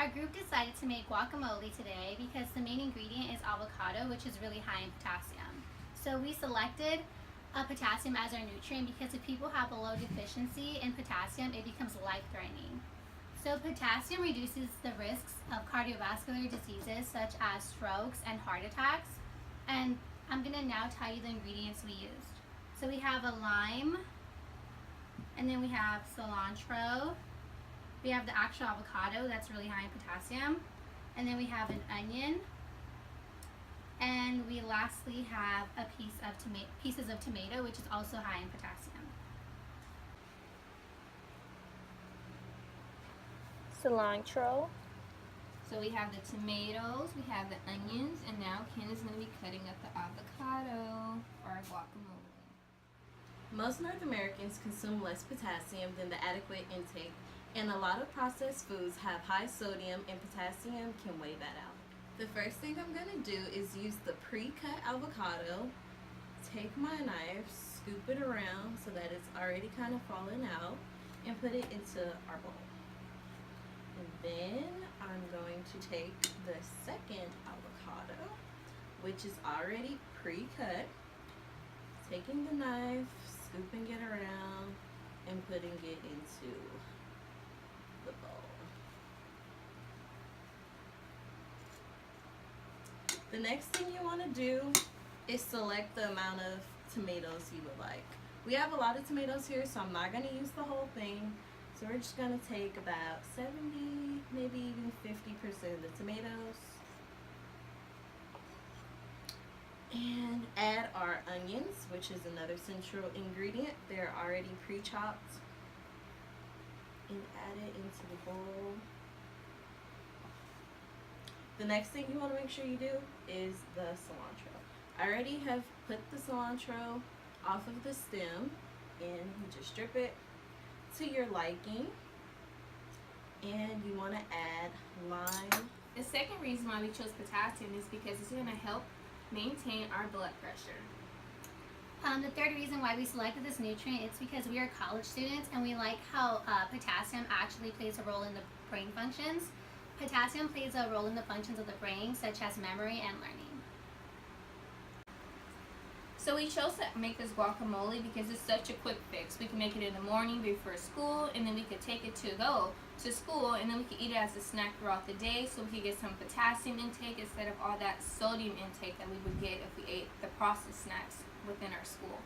Our group decided to make guacamole today because the main ingredient is avocado, which is really high in potassium. So we selected potassium as our nutrient because if people have a low deficiency in potassium, it becomes life-threatening. So potassium reduces the risks of cardiovascular diseases such as strokes and heart attacks. And I'm going to now tell you the ingredients we used. So we have a lime, and then we have cilantro. We have the actual avocado that's really high in potassium. And then we have an onion. And we lastly have pieces of tomato, which is also high in potassium. Cilantro. So we have the tomatoes, we have the onions, and now Ken is going to be cutting up the avocado for our guacamole. Most North Americans consume less potassium than the adequate intake, and a lot of processed foods have high sodium, and potassium can weigh that out. The first thing I'm going to do is use the pre-cut avocado, take my knife, scoop it around so that it's already kind of fallen out, and put it into our bowl. And then I'm going to take the second avocado, which is already pre-cut, taking the knife, scooping it around, and putting it into the bowl. The next thing you want to do is select the amount of tomatoes you would like. We have a lot of tomatoes here, so I'm not going to use the whole thing. So we're just going to take about 70, maybe even 50% of the tomatoes. And add our onions, which is another central ingredient. They're already pre-chopped. And add it into the bowl. The next thing you want to make sure you do is the cilantro. I already have put the cilantro off of the stem, and you just strip it to your liking. And you want to add lime. The second reason why we chose potassium is because it's going to help maintain our blood pressure. The third reason why we selected this nutrient is because we are college students and we like how potassium actually plays a role in the brain functions. Potassium plays a role in the functions of the brain, such as memory and learning. So we chose to make this guacamole because it's such a quick fix. We can make it in the morning before school, and then we could take it to go to school, and then we could eat it as a snack throughout the day, so we could get some potassium intake instead of all that sodium intake that we would get if we ate the processed snacks within our school.